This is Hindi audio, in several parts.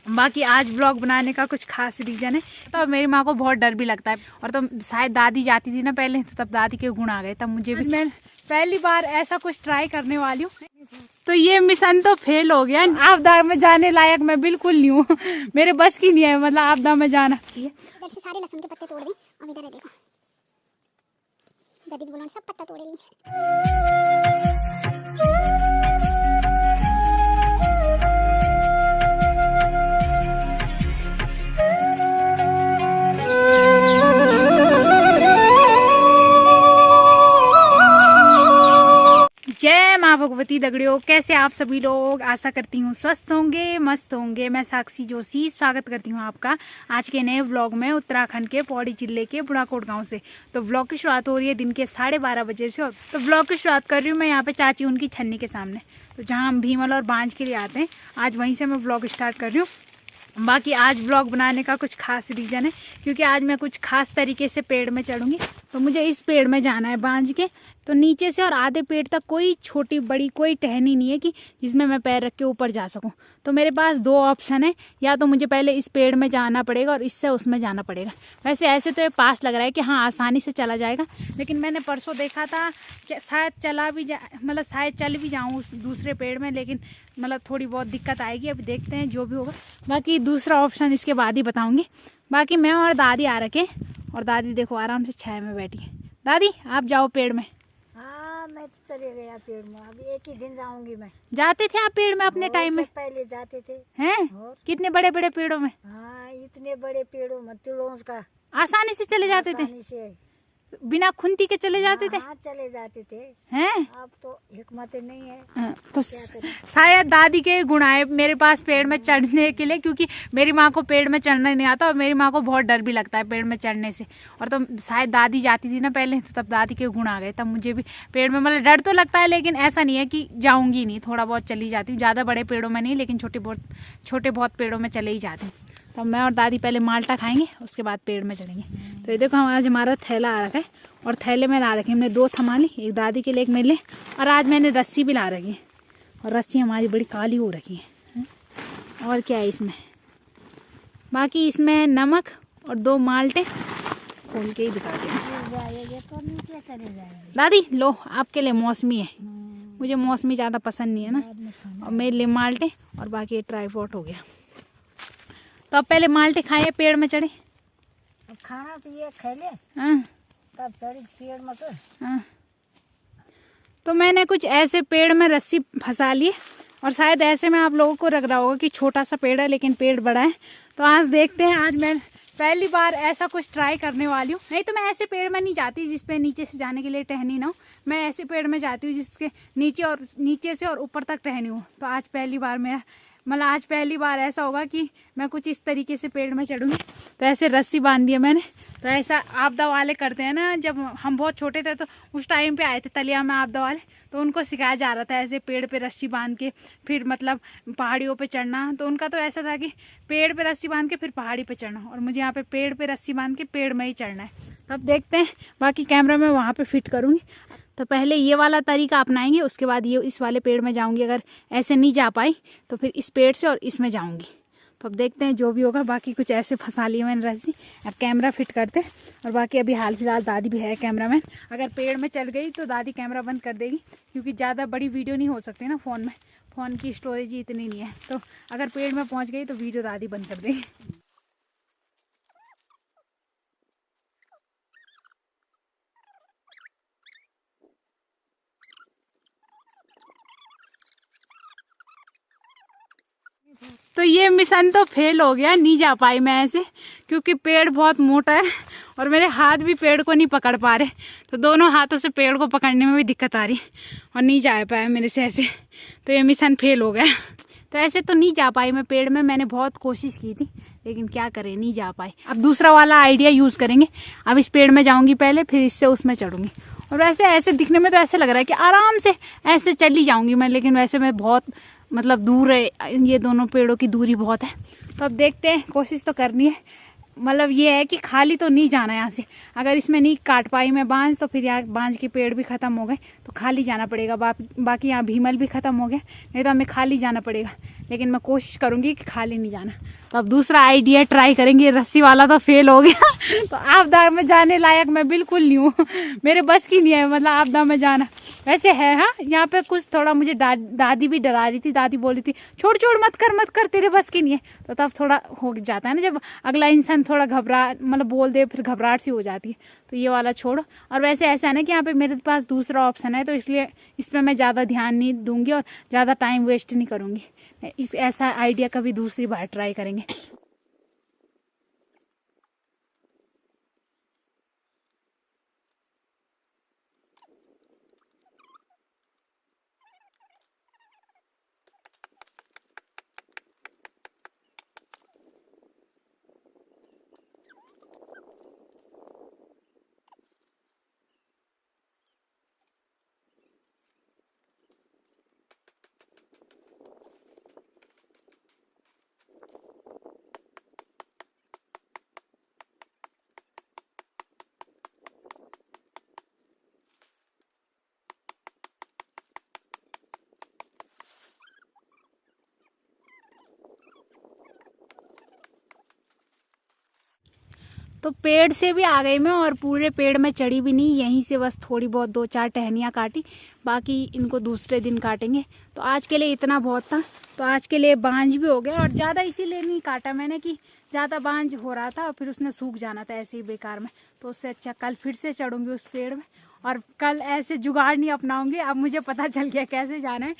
बाकी आज ब्लॉग बनाने का कुछ खास रीजन है। तो मेरी माँ को बहुत डर भी लगता है, और तो शायद दादी जाती थी ना पहले, तो तब दादी के गुण आ गए, तब मुझे भी मैं पहली बार ऐसा कुछ ट्राई करने वाली हूँ। तो ये मिशन तो फेल हो गया। आपदा में जाने लायक मैं बिल्कुल नहीं हूँ, मेरे बस की नहीं है मतलब आपदा में जाना। इधर से सारे लहसुन के पत्ते तोड़ दी, अब इधर है देखो गद्दी बुलाने सब पत्ता तोड़े लिए। जय माँ भगवती दगड़ियों, कैसे आप सभी लोग। आशा करती हूँ स्वस्थ होंगे, मस्त होंगे। मैं साक्षी जोशी स्वागत करती हूँ आपका आज के नए व्लॉग में उत्तराखंड के पौड़ी जिले के बुढ़ाकोट गांव से। तो व्लॉग की शुरुआत हो रही है दिन के 12:30 बजे से। तो व्लॉग की शुरुआत कर रही हूँ मैं यहाँ पे चाची उनकी छन्नी के सामने, तो जहाँ हम भीमल और बांझ के लिए आते हैं, आज वहीं से मैं व्लॉग स्टार्ट कर रही हूँ। बाकी आज व्लॉग बनाने का कुछ खास रीज़न है, क्योंकि आज मैं कुछ खास तरीके से पेड़ में चढ़ूंगी। तो मुझे इस पेड़ में जाना है बांझ के, तो नीचे से और आधे पेड़ तक कोई छोटी बड़ी कोई टहनी नहीं है कि जिसमें मैं पैर रख के ऊपर जा सकूं। तो मेरे पास दो ऑप्शन है, या तो मुझे पहले इस पेड़ में जाना पड़ेगा और इससे उसमें जाना पड़ेगा। वैसे ऐसे तो ये पास लग रहा है कि हाँ आसानी से चला जाएगा, लेकिन मैंने परसों देखा था कि शायद चला भी जा मतलब शायद चल भी जाऊँ उस दूसरे पेड़ में, लेकिन मतलब थोड़ी बहुत दिक्कत आएगी। अभी देखते हैं जो भी होगा। बाकी दूसरा ऑप्शन इसके बाद ही बताऊँगी। बाकी मैं और दादी आ रखे, और दादी देखो आराम से छाया में बैठी है। दादी आप जाओ पेड़ में। हाँ मैं तो चले गया पेड़ में, अभी एक ही दिन जाऊंगी मैं। जाते थे आप पेड़ में अपने टाइम में? पहले जाते थे। हैं? कितने बड़े बड़े पेड़ों में? हाँ इतने बड़े पेड़ों में तुलसी का आसानी से चले जाते थे, आसानी से बिना खुंती के चले जाते थे। हाँ चले जाते थे। हैं? अब तो हिकमत नहीं है। तो शायद दादी के गुण आए मेरे पास पेड़ में चढ़ने के लिए, क्योंकि मेरी माँ को पेड़ में चढ़ना नहीं आता और मेरी माँ को बहुत डर भी लगता है पेड़ में चढ़ने से। और तो शायद दादी जाती थी ना पहले, तो तब दादी के गुण आ गए, तब मुझे भी पेड़ में मतलब डर तो लगता है, लेकिन ऐसा नहीं है कि जाऊंगी नहीं, थोड़ा बहुत चली जाती हूँ। ज़्यादा बड़े पेड़ों में नहीं, लेकिन छोटे बहुत पेड़ों में चले ही जाती हूँ। तो मैं और दादी पहले माल्टा खाएंगे, उसके बाद पेड़ में चढ़ेंगे। तो ये देखो आज हमारा थैला आ रखा है, और थैले में ला रखी हमने 2 थमा ली, एक दादी के लिए एक मेरे लिए, और आज मैंने रस्सी भी ला रखी है, और रस्सी हमारी बड़ी काली हो रखी है। और क्या है इसमें? बाकी इसमें है नमक और 2 माल्टे, खोल के ही दिखाते हैं। तो नीचे चले जाएंगे। दादी लो आपके लिए मौसमी है, मुझे मौसमी ज़्यादा पसंद नहीं है ना, और मेरे लिए माल्टे, और बाकी ये ट्राईपॉड हो गया। तो अब पहले माल्टे खाए पेड़ में चढ़े। खाना तो ये खेले हाँ तब चढ़ी पेड़ में। हाँ। तो मैंने कुछ ऐसे पेड़ में रस्सी फंसा ली, और शायद ऐसे में आप लोगों को लग रहा होगा कि छोटा सा पेड़ है, लेकिन पेड़ बड़ा है। तो आज देखते हैं, आज मैं पहली बार ऐसा कुछ ट्राई करने वाली हूँ। नहीं तो मैं ऐसे पेड़ में नहीं जाती जिसपे नीचे से जाने के लिए टहनी ना हो, मैं ऐसे पेड़ में जाती हूँ जिसके नीचे से और ऊपर तक टहनी हो। तो आज पहली बार मेरा मतलब आज पहली बार ऐसा होगा कि मैं कुछ इस तरीके से पेड़ में चढ़ूंगी। तो ऐसे रस्सी बांध दी है मैंने। तो ऐसा आपदा वाले करते हैं ना, जब हम बहुत छोटे थे तो उस टाइम पे आए थे तलिया में आपदा वाले, तो उनको सिखाया जा रहा था ऐसे पेड़ पे रस्सी बांध के फिर मतलब पहाड़ियों पे चढ़ना। तो उनका तो ऐसा था कि पेड़ पे रस्सी बांध के फिर पहाड़ी पे चढ़ना, और मुझे यहाँ पे पेड़ पे रस्सी बांध के पेड़ में ही चढ़ना है। तब देखते हैं, बाकी कैमरा मैं वहाँ पे फिट करूँगी। तो पहले ये वाला तरीका अपनाएंगे, उसके बाद ये इस वाले पेड़ में जाऊंगी। अगर ऐसे नहीं जा पाई तो फिर इस पेड़ से और इसमें जाऊंगी। तो अब देखते हैं जो भी होगा। बाकी कुछ ऐसे फंसा लिए मैंने रस्सी, अब कैमरा फिट करते हैं। और बाकी अभी हाल फिलहाल दादी भी है कैमरामैन, अगर पेड़ में चल गई तो दादी कैमरा बंद कर देगी, क्योंकि ज़्यादा बड़ी वीडियो नहीं हो सकती ना फ़ोन में, फ़ोन की स्टोरेज ही इतनी नहीं है। तो अगर पेड़ में पहुँच गई तो वीडियो दादी बंद कर देगी। तो ये मिशन तो फेल हो गया, नहीं जा पाई मैं ऐसे, क्योंकि पेड़ बहुत मोटा है और मेरे हाथ भी पेड़ को नहीं पकड़ पा रहे। तो दोनों हाथों से पेड़ को पकड़ने में भी दिक्कत आ रही है, और नहीं जा पाया मेरे से ऐसे। तो ये मिशन फेल हो गया। तो ऐसे तो नहीं जा पाई मैं पेड़ में, मैंने बहुत कोशिश की थी, लेकिन क्या करें नहीं जा पाई। अब दूसरा वाला आइडिया यूज़ करेंगे। अब इस पेड़ में जाऊँगी पहले, फिर इससे उसमें चढ़ूँगी। और वैसे ऐसे दिखने में तो ऐसे लग रहा है कि आराम से ऐसे चली जाऊँगी मैं, लेकिन वैसे मैं बहुत मतलब दूर है, ये दोनों पेड़ों की दूरी बहुत है। तो अब देखते हैं, कोशिश तो करनी है। मतलब ये है कि खाली तो नहीं जाना है यहाँ से। अगर इसमें नहीं काट पाई मैं बांझ, तो फिर यहाँ बांझ के पेड़ भी ख़त्म हो गए, तो खाली जाना पड़ेगा। बाकी यहाँ भीमल भी ख़त्म हो गया, नहीं तो हमें खाली जाना पड़ेगा, लेकिन मैं कोशिश करूँगी कि खाली नहीं जाना। तो अब दूसरा आइडिया ट्राई करेंगे। रस्सी वाला तो फेल हो गया तो आपदा में जाने लायक मैं बिल्कुल नहीं हूँ, मेरे बस की नहीं है मतलब आपदा में जाना। वैसे है हाँ, यहाँ पे कुछ थोड़ा मुझे दादी भी डरा रही थी, दादी बोली थी छोड़ छोड़ मत कर तेरे बस की नहीं है। तो तब थोड़ा हो जाता है ना, जब अगला इंसान थोड़ा घबरा मतलब बोल दे, फिर घबराहट सी हो जाती है। तो ये वाला छोड़ो। और वैसे ऐसा है ना कि यहाँ पे मेरे पास दूसरा ऑप्शन है, तो इसलिए इस पर मैं ज़्यादा ध्यान नहीं दूंगी और ज़्यादा टाइम वेस्ट नहीं करूँगी। इस ऐसा आइडिया कभी दूसरी बार ट्राई करेंगे। तो पेड़ से भी आ गई मैं, और पूरे पेड़ में चढ़ी भी नहीं, यहीं से बस थोड़ी बहुत 2-4 टहनियाँ काटी, बाकी इनको दूसरे दिन काटेंगे। तो आज के लिए इतना बहुत था। तो आज के लिए बांझ भी हो गया, और ज़्यादा इसीलिए नहीं काटा मैंने कि ज़्यादा बांझ हो रहा था और फिर उसने सूख जाना था ऐसे ही बेकार में। तो उससे अच्छा कल फिर से चढ़ूंगी उस पेड़ में, और कल ऐसे जुगाड़ नहीं अपनाऊंगी। अब मुझे पता चल गया कैसे जाना है।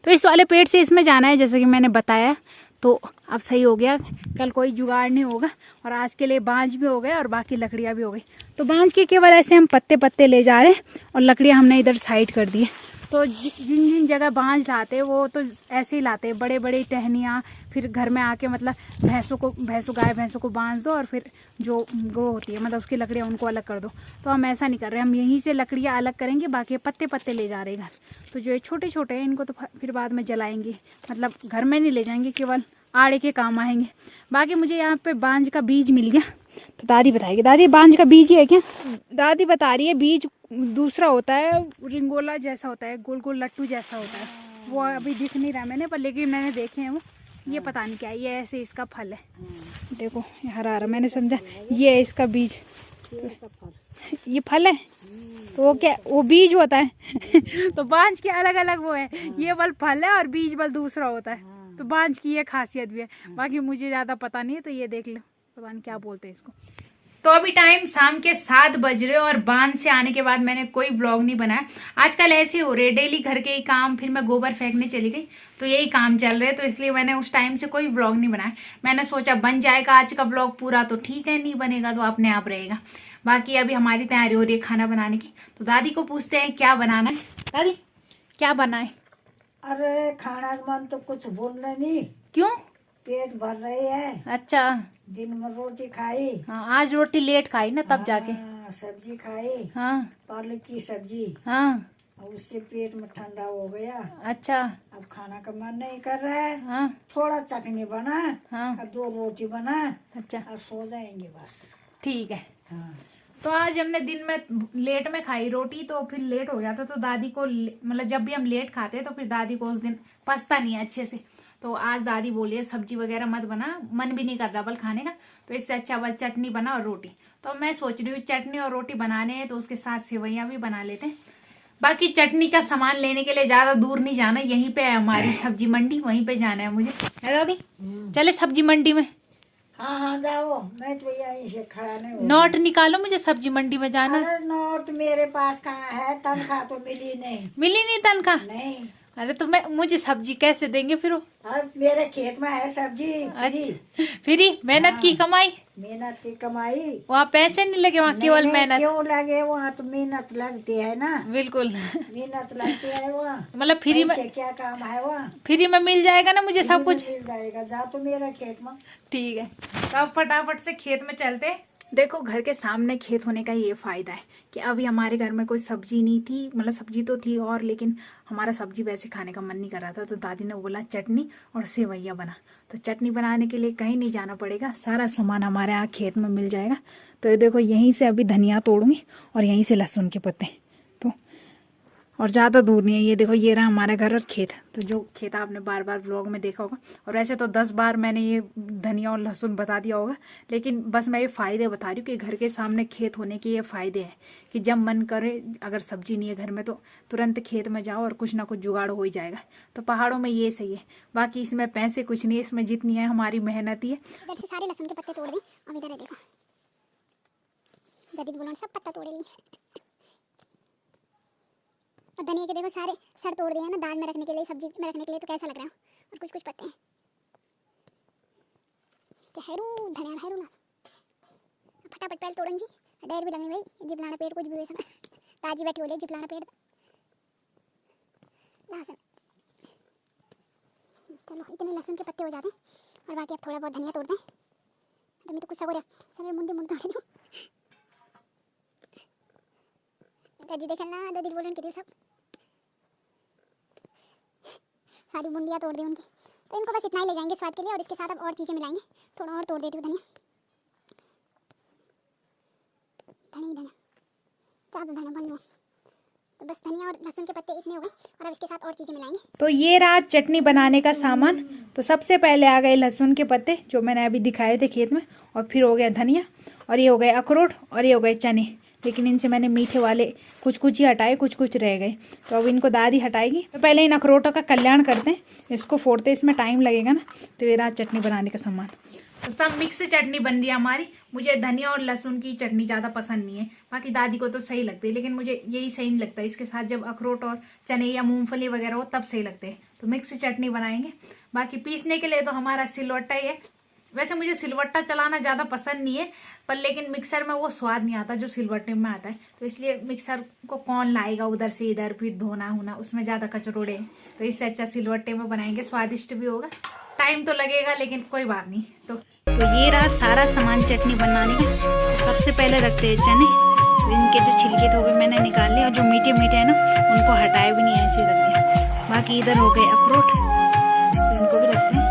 तो इस वाले पेड़ से इसमें जाना है जैसे कि मैंने बताया। तो अब सही हो गया, कल कोई जुगाड़ नहीं होगा। और आज के लिए बांझ भी हो गए और बाकी लकड़ियाँ भी हो गई। तो बांझ के केवल ऐसे हम पत्ते पत्ते ले जा रहे हैं, और लकड़ियाँ हमने इधर साइड कर दी है। तो जिन जिन जगह बांझ लाते वो तो ऐसे ही लाते हैं, बड़े बड़े टहनियाँ। फिर घर में आके मतलब गाय भैंसों को बांध दो, और फिर जो गो होती है मतलब उसकी लकड़ियाँ उनको अलग कर दो। तो हम ऐसा नहीं कर रहे, हम यहीं से लकड़ियाँ अलग करेंगे, बाकी पत्ते पत्ते ले जा रहे हैं घर। तो जो ये छोटे छोटे हैं इनको तो फिर बाद में जलाएंगे, मतलब घर में नहीं ले जाएंगे, केवल आड़े के काम आएंगे। बाकी मुझे यहाँ पे बांझ का बीज मिल गया, तो दादी बताएगी। दादी बांझ का बीज ही है क्या? दादी बता रही है बीज दूसरा होता है, रिंगोला जैसा होता है, गोल गोल लट्टू जैसा होता है। वो अभी दिख नहीं रहा मैंने, पर लेकिन मैंने देखे हैं वो। ये पता नहीं क्या है, ये ऐसे इसका फल है। देखो ये हरा हरा, मैंने समझा ये है इसका बीज। ये फल है तो वो क्या, वो बीज होता है तो बांझ के अलग अलग वो है, ये बल फल है और बीज बल दूसरा होता है। तो बांझ की ये खासियत भी है, बाकी मुझे ज़्यादा पता नहीं है। तो ये देख लो, पता नहीं क्या बोलते हैं इसको। तो अभी टाइम शाम के 7 बज रहे, और बांध से आने के बाद मैंने कोई व्लॉग नहीं बनाया। आजकल ऐसे हो रहे, डेली घर के ही काम, फिर मैं गोबर फेंकने चली गई, तो यही काम चल रहे, तो इसलिए मैंने उस टाइम से कोई व्लॉग नहीं बनाया। मैंने सोचा बन जाएगा आज का व्लॉग पूरा तो ठीक है, नहीं बनेगा तो अपने आप रहेगा। बाकी अभी हमारी तैयारी हो रही है खाना बनाने की। तो दादी को पूछते हैं क्या बनाना है। दादी क्या बनाए? अरे खाना मन तो कुछ बोलना नहीं, क्यों? पेट भर रही है। अच्छा, दिन में रोटी खाई। हाँ आज रोटी लेट खाई ना तब जाके। सब्जी खाई, हाँ पालक की सब्जी। हाँ, उससे पेट में ठंडा हो गया। अच्छा, अब खाना का मन नहीं कर रहा है। हाँ थोड़ा चटनी बना, हाँ, अब 2 रोटी बना, अच्छा अब सो जाएंगे बस। ठीक है। हाँ। तो आज हमने दिन में लेट में खाई रोटी, तो फिर लेट हो गया था। तो दादी को मतलब जब भी हम लेट खाते हैं तो फिर दादी को उस दिन पचता नहीं है अच्छे से। तो आज दादी बोली है सब्जी वगैरह मत बना, मन भी नहीं कर रहा बल खाने का, तो इससे अच्छा बल चटनी बना और रोटी। तो मैं सोच रही हूँ चटनी और रोटी बनाने हैं, तो उसके साथ सेवैयाँ भी बना लेते हैं। बाकी चटनी का सामान लेने के लिए ज्यादा दूर नहीं जाना, यहीं पे है हमारी सब्जी मंडी, वहीं पे जाना है मुझे। है दादी? चले सब्जी मंडी में। हाँ हाँ जाओ, मैं तो यहीं से खड़ा नहीं हूँ। नोट निकालो, मुझे सब्जी मंडी में जाना है। अरे नोट मेरे पास कहाँ है, तनख्वाह तो मिली नहीं। मिली नहीं तनख्वाह? नहीं। अरे तो मैं मुझे सब्जी कैसे देंगे फिर? अब मेरे खेत में है सब्जी फ्री। फ्री मेहनत की कमाई, मेहनत की कमाई। वहाँ पैसे नहीं लगे, वहाँ केवल मेहनत। क्यों लगे, वहाँ तो मेहनत लगती है ना। बिल्कुल मेहनत लगती है वहाँ, मतलब फ्री में क्या काम है वहाँ। फ्री में मिल जाएगा ना मुझे सब कुछ? मिल जाएगा, जा तो मेरा खेत में। ठीक है, तो अब फटाफट से खेत में चलते हैं। देखो घर के सामने खेत होने का ये फायदा है कि अभी हमारे घर में कोई सब्जी नहीं थी, मतलब सब्जी तो थी और, लेकिन हमारा सब्जी वैसे खाने का मन नहीं कर रहा था। तो दादी ने बोला चटनी और सेवैया बना। तो चटनी बनाने के लिए कहीं नहीं जाना पड़ेगा, सारा सामान हमारे यहाँ खेत में मिल जाएगा। तो ये देखो यहीं से अभी धनिया तोड़ूंगी और यहीं से लहसुन के पत्ते। तो और ज़्यादा दूर नहीं है। ये देखो, ये रहा हमारा घर और खेत। तो जो खेत आपने बार बार व्लॉग में देखा होगा, और वैसे तो 10 बार मैंने ये धनिया और लहसुन बता दिया होगा, लेकिन बस मैं ये फ़ायदे बता रही हूँ कि घर के सामने खेत होने के ये फ़ायदे हैं कि जब मन करे, अगर सब्जी नहीं है घर में तो तुरंत खेत में जाओ और कुछ ना कुछ जुगाड़ हो ही जाएगा। तो पहाड़ों में ये सही है। बाकी इसमें पैसे कुछ नहीं है, इसमें जितनी है हमारी मेहनत ही है। इधर से सारे लहसुन के पत्ते तोड़ दें और इधर है देखो, दीदी बोलो सब पत्ता तोड़ लिए। और धनिया के देखो सारे सर तोड़ दिए हैं ना, दाल में रखने के लिए, सब्जी में रखने के लिए। तो कैसा लग रहा है? और कुछ कुछ पत्ते हैं क्या हैरू धनिया हैरू लहसुन फटाफट पहले तोड़न जी, डेर भी लगने भाई जिपलाना पेड़ कुछ भी हुए सब ताजी बैठी बोले जिपलाना पेड़ लहसुन। चलो इतने लहसुन के पत्ते हो जाते हैं और बाकी अब थोड़ा बहुत धनिया तोड़ दें। तो मैं तो कुछ सगोर सर मुंडे मुंडे तोड़ दूँ। दादी देखना, दादी बोलन के सब सारी मुंडियाँ तोड़ दी उनकी। तो इनको बस इतना ही ले जाएंगे स्वाद के लिए, और इसके साथ अब और चीज़ें मिलाएंगे। थोड़ा और तोड़ देती हूँ धनिया, धनिया धनिया ज़्यादा धनिया बन लो। तो बस धनिया और लहसुन के पत्ते इतने हो गए, और अब इसके साथ और चीज़ें मिलाएंगे। तो ये रहा चटनी बनाने का सामान। तो सबसे पहले आ गए लहसुन के पत्ते जो मैंने अभी दिखाए थे खेत में, और फिर हो गया धनिया, और ये हो गए अखरोट, और ये हो गए चने। लेकिन इनसे मैंने मीठे वाले कुछ कुछ ही हटाए, कुछ कुछ रह गए। तो अब इनको दादी हटाएगी। तो पहले इन अखरोटों का कल्याण करते हैं, इसको फोड़ते इसमें टाइम लगेगा ना। तो ये रहा चटनी बनाने का सामान। तो सब मिक्स चटनी बन रही है हमारी। मुझे धनिया और लहसुन की चटनी ज़्यादा पसंद नहीं है, बाकी दादी को तो सही लगती है, लेकिन मुझे यही सही नहीं लगता। इसके साथ जब अखरोट और चने या मूंगफली वगैरह हो तब सही लगते हैं। तो मिक्स चटनी बनाएंगे। बाकी पीसने के लिए तो हमारा सिलवट्टा ही है। वैसे मुझे सिलवट्टा चलाना ज़्यादा पसंद नहीं है, पर लेकिन मिक्सर में वो स्वाद नहीं आता जो सिलवट्टे में आता है। तो इसलिए मिक्सर को कौन लाएगा उधर से इधर, फिर धोना होना, उसमें ज़्यादा कचरोड़े। तो इससे अच्छा सिलवट्टे में बनाएंगे, स्वादिष्ट भी होगा। टाइम तो लगेगा लेकिन कोई बात नहीं। तो ये रहा सारा सामान चटनी बनाने का। तो सबसे पहले रखते हैं चने। तो इनके जो छिलके थे वो भी मैंने निकाल लिए, और जो मीठे मीठे हैं ना उनको हटाए भी नहीं, ऐसे रख दिया। बाकी इधर हो गए अखरोट, तो इनको भी रखते हैं।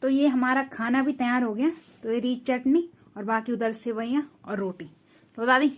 तो ये हमारा खाना भी तैयार हो गया। तो ये रही चटनी, और बाकी उधर सेवइयाँ और रोटी। तो दादी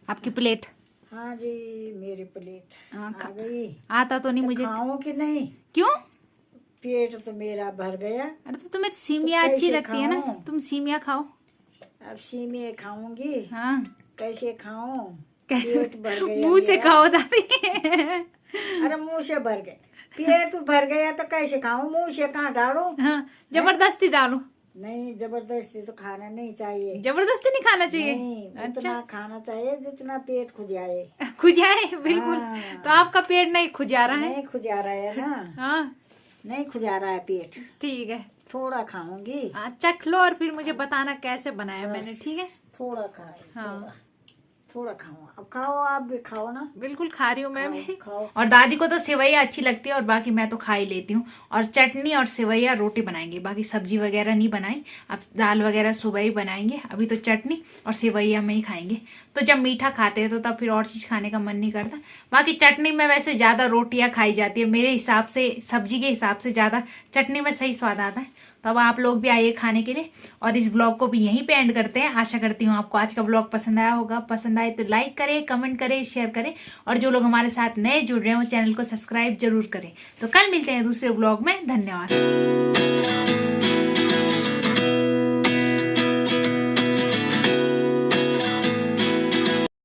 आपकी प्लेट। हाँ जी, मेरी प्लेट हाँ, आ गई। आता तो नहीं मुझे। खाऊं कि नहीं? क्यों? पेट तो मेरा भर गया। अरे तो तुम्हें सीमिया तो अच्छी कैसे लगती है ना, खाऊं? तुम सीमिया खाओ। अब सीमे खाऊंगी। हाँ कैसे खाऊं? कैसे? पेट भर गया मुंह से मेरा। खाओ दादी। अरे मुंह से भर गए, पेट तो भर गया तो कैसे खाऊं? मुंह से कहाँ डालूं? हाँ, जबरदस्ती डालो। नहीं, जबरदस्ती तो खाना नहीं चाहिए। जबरदस्ती नहीं खाना चाहिए। नहीं, अच्छा, उतना खाना चाहिए जितना पेट खुजाए। खुजाए बिल्कुल। हाँ। तो आपका पेट नहीं खुजा रहा है। नहीं खुजा रहा है ना। हाँ नहीं खुजा रहा है पेट। ठीक है, थोड़ा खाऊंगी। चख लो और फिर मुझे बताना कैसे बनाया मैंने, ठीक है? थोड़ा खाए। हाँ थोड़ा खाओ। अब खाओ, आप भी खाओ ना। बिल्कुल खा रही हूँ मैं भी। खाओ। और दादी को तो सेवैया अच्छी लगती है, और बाकी मैं तो खा ही लेती हूँ। और चटनी और सेवैया रोटी बनाएंगे, बाकी सब्जी वगैरह नहीं बनाई। अब दाल वगैरह सुबह ही बनाएंगे, अभी तो चटनी और सेवैया में ही खाएंगे। तो जब मीठा खाते हैं तो तब फिर और चीज खाने का मन नहीं करता। बाकी चटनी में वैसे ज्यादा रोटियां खाई जाती है मेरे हिसाब से, सब्जी के हिसाब से ज्यादा चटनी में सही स्वाद आता है। तो अब आप लोग भी आइए खाने के लिए, और इस ब्लॉग को भी यहीं पे एंड करते हैं। आशा करती हूँ आपको आज का ब्लॉग पसंद आया होगा। पसंद आए तो लाइक करें, कमेंट करें, शेयर करें, और जो लोग हमारे साथ नए जुड़ रहे हैं वो चैनल को सब्सक्राइब जरूर करें। तो कल मिलते हैं दूसरे ब्लॉग में। धन्यवाद।